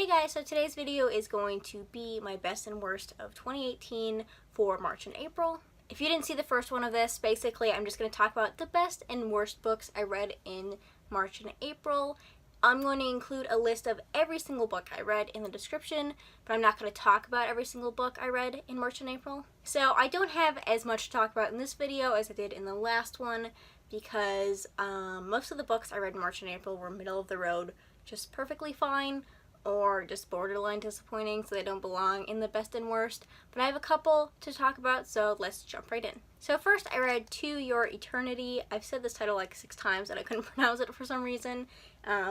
guys, so today's video is going to be my best and worst of 2018 for March and April. If you didn't see the first one of this, basically I'm just going to talk about the best and worst books I read in March and April. I'm going to include a list of every single book I read in the description, but I'm not going to talk about every single book I read in March and April. So I don't have as much to talk about in this video as I did in the last one, because most of the books I read in March and April were middle of the road, just perfectly fine, or just borderline disappointing, so they don't belong in the best and worst. But I have a couple to talk about, so let's jump right in. So first I read To Your Eternity. I've said this title like 6 times and I couldn't pronounce it for some reason.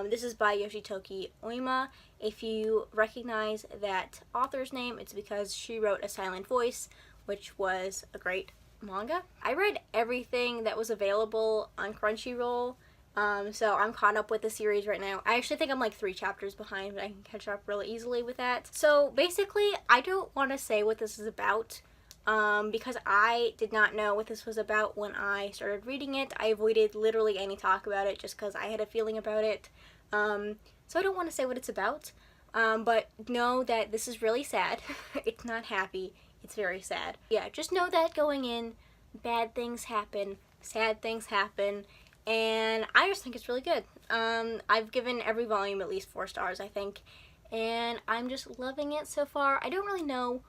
This is by Yoshitoki Oima. If you recognize that author's name, it's because she wrote A Silent Voice, which was a great manga. I read everything that was available on Crunchyroll. So I'm caught up with the series right now. I actually think I'm like 3 chapters behind, but I can catch up really easily with that. So basically, I don't want to say what this is about, because I did not know what this was about when I started reading it. I avoided literally any talk about it just because I had a feeling about it. So I don't want to say what it's about, but know that this is really sad. It's not happy. It's very sad. Yeah, just know that going in, bad things happen, sad things happen, and I just think it's really good. I've given every volume at least 4 stars, I think, and I'm just loving it so far. I don't really know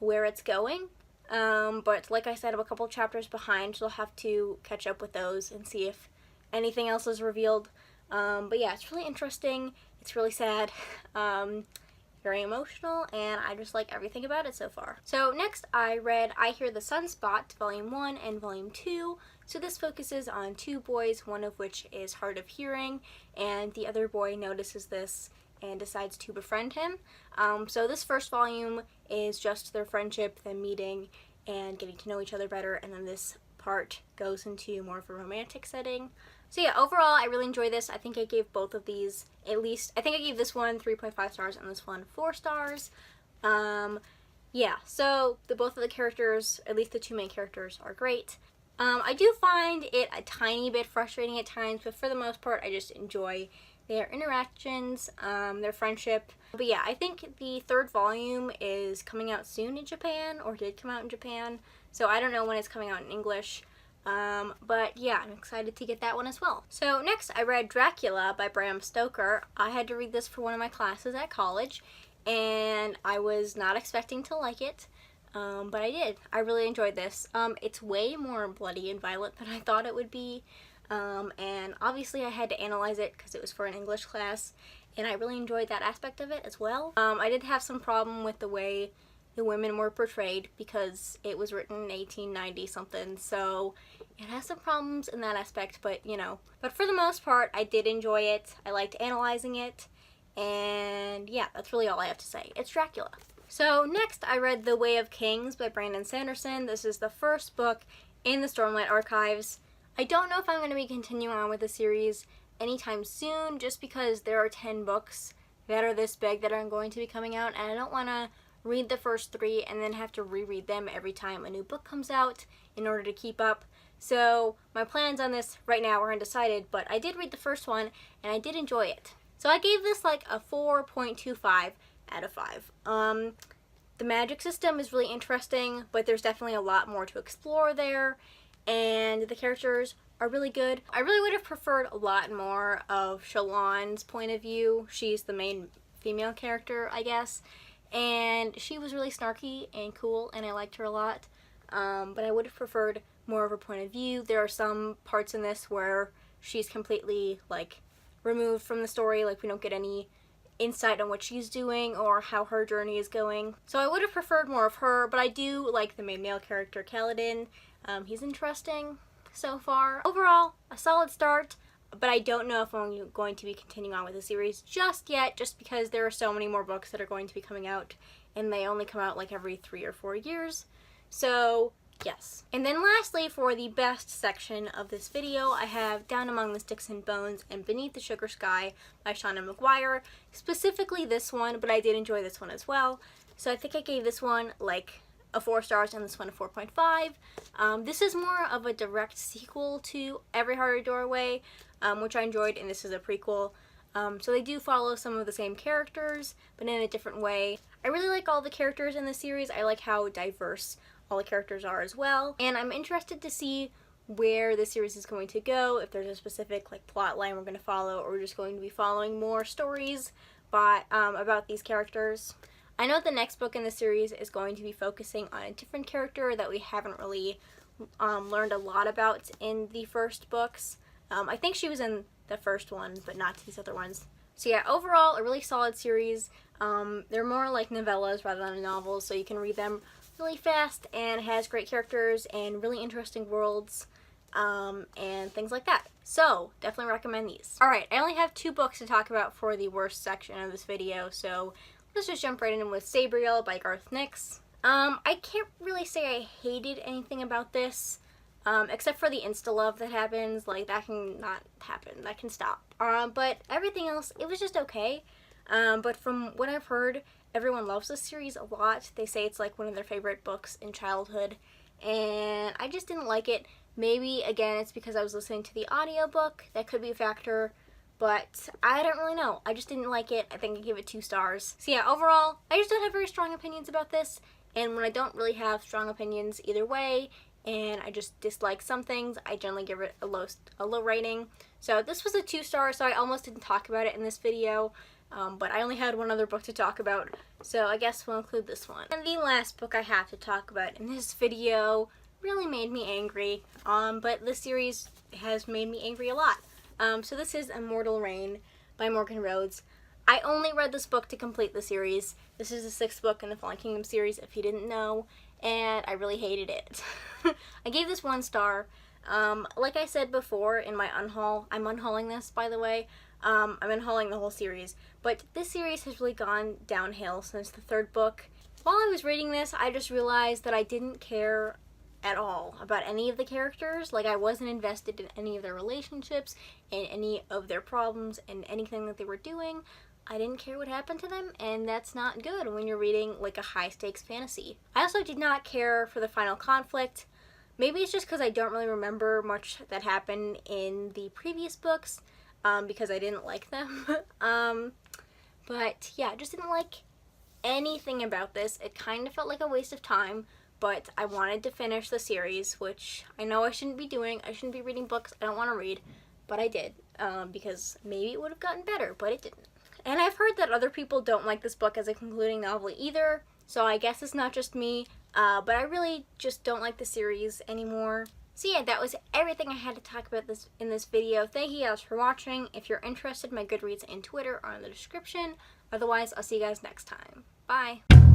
where it's going, but like I said, I'm a couple chapters behind, so I'll have to catch up with those and see if anything else is revealed. But yeah, it's really interesting. It's really sad. Very emotional, and I just like everything about it so far. So next I read I Hear the Sunspot, Volume 1 and Volume 2. So this focuses on 2 boys, one of which is hard of hearing, and the other boy notices this and decides to befriend him. So this first volume is just their friendship, them meeting and getting to know each other better, and then this part goes into more of a romantic setting. So yeah, overall, I really enjoyed this. I think I gave both of these at least, I think I gave this one 3.5 stars and this one 4 stars. Yeah, so both of the characters, at least the 2 main characters, are great. I do find it a tiny bit frustrating at times, but for the most part, I just enjoy their interactions, their friendship. But yeah, I think the 3rd volume is coming out soon in Japan, or did come out in Japan, so I don't know when it's coming out in English. But yeah, I'm excited to get that one as well. So next I read Dracula by Bram Stoker. I had to read this for one of my classes at college, and I was not expecting to like it, but I did. I really enjoyed this. It's way more bloody and violent than I thought it would be, and obviously I had to analyze it because it was for an English class, and I really enjoyed that aspect of it as well. I did have some problem with the way the women were portrayed because it was written in 1890 something, so it has some problems in that aspect, but you know. But for the most part, I did enjoy it. I liked analyzing it, and yeah, that's really all I have to say. It's Dracula. So next I read The Way of Kings by Brandon Sanderson. This is the first book in the Stormlight Archives. I don't know if I'm going to be continuing on with the series anytime soon, just because there are 10 books that are this big that are going to be coming out, and I don't want to read the first 3 and then have to reread them every time a new book comes out in order to keep up. So my plans on this right now are undecided, but I did read the first one and I did enjoy it. So I gave this like a 4.25 out of 5. The magic system is really interesting, but there's definitely a lot more to explore there, and the characters are really good. I really would have preferred a lot more of Shalon's point of view. She's the main female character, I guess. And she was really snarky and cool, and I liked her a lot, but I would have preferred more of her point of view. There are some parts in this where she's completely, like, removed from the story, like we don't get any insight on what she's doing or how her journey is going. So I would have preferred more of her, but I do like the main male character, Kaladin. He's interesting so far. Overall, a solid start. But I don't know if I'm going to be continuing on with the series just yet, just because there are so many more books that are going to be coming out, and they only come out like every 3 or 4 years. So, yes. And then lastly, for the best section of this video, I have Down Among the Sticks and Bones and Beneath the Sugar Sky by Shauna McGuire. Specifically this one, but I did enjoy this one as well. So I think I gave this one like a 4 stars and this one a 4.5. This is more of a direct sequel to Every Heart a Doorway, which I enjoyed, and this is a prequel. So they do follow some of the same characters, but in a different way. I really like all the characters in the series. I like how diverse all the characters are as well. And I'm interested to see where the series is going to go, if there's a specific like plot line we're going to follow, or we're just going to be following more stories about these characters. I know the next book in the series is going to be focusing on a different character that we haven't really learned a lot about in the first books. I think she was in the first one, but not these other ones. So yeah, overall, a really solid series. They're more like novellas rather than novels, so you can read them really fast, and it has great characters and really interesting worlds, and things like that. So, definitely recommend these. Alright, I only have 2 books to talk about for the worst section of this video, so let's just jump right in with Sabriel by Garth Nix. I can't really say I hated anything about this, except for the insta-love that happens. Like, that can not happen. That can stop. But everything else, it was just okay. But from what I've heard, everyone loves this series a lot. They say it's like one of their favorite books in childhood, and I just didn't like it. Maybe, again, it's because I was listening to the audiobook. That could be a factor, but I don't really know. I just didn't like it. I think I give it 2 stars. So yeah, overall, I just don't have very strong opinions about this, and when I don't really have strong opinions either way, and I just dislike some things, I generally give it a low rating. So this was a 2 star, so I almost didn't talk about it in this video. But I only had one other book to talk about, so I guess we'll include this one. And the last book I have to talk about in this video really made me angry, but this series has made me angry a lot. So this is Immortal Reign by Morgan Rhodes. I only read this book to complete the series. This is the 6th book in the Fallen Kingdom series, if you didn't know, and I really hated it. I gave this 1 star. Like I said before in my unhaul, I'm unhauling this, by the way. I'm unhauling the whole series, but this series has really gone downhill since the 3rd book. While I was reading this, I just realized that I didn't care at all about any of the characters. Like, I wasn't invested in any of their relationships, in any of their problems, and anything that they were doing. I didn't care what happened to them, and that's not good when you're reading like a high-stakes fantasy. I also did not care for the final conflict. Maybe it's just because I don't really remember much that happened in the previous books, because I didn't like them. But yeah, I just didn't like anything about this. It kind of felt like a waste of time, but I wanted to finish the series, which I know I shouldn't be doing. I shouldn't be reading books I don't want to read, but I did, because maybe it would have gotten better, but it didn't. And I've heard that other people don't like this book as a concluding novel either, so I guess it's not just me, but I really just don't like the series anymore. So yeah, that was everything I had to talk about in this video. Thank you guys for watching. If you're interested, my Goodreads and Twitter are in the description. Otherwise, I'll see you guys next time. Bye!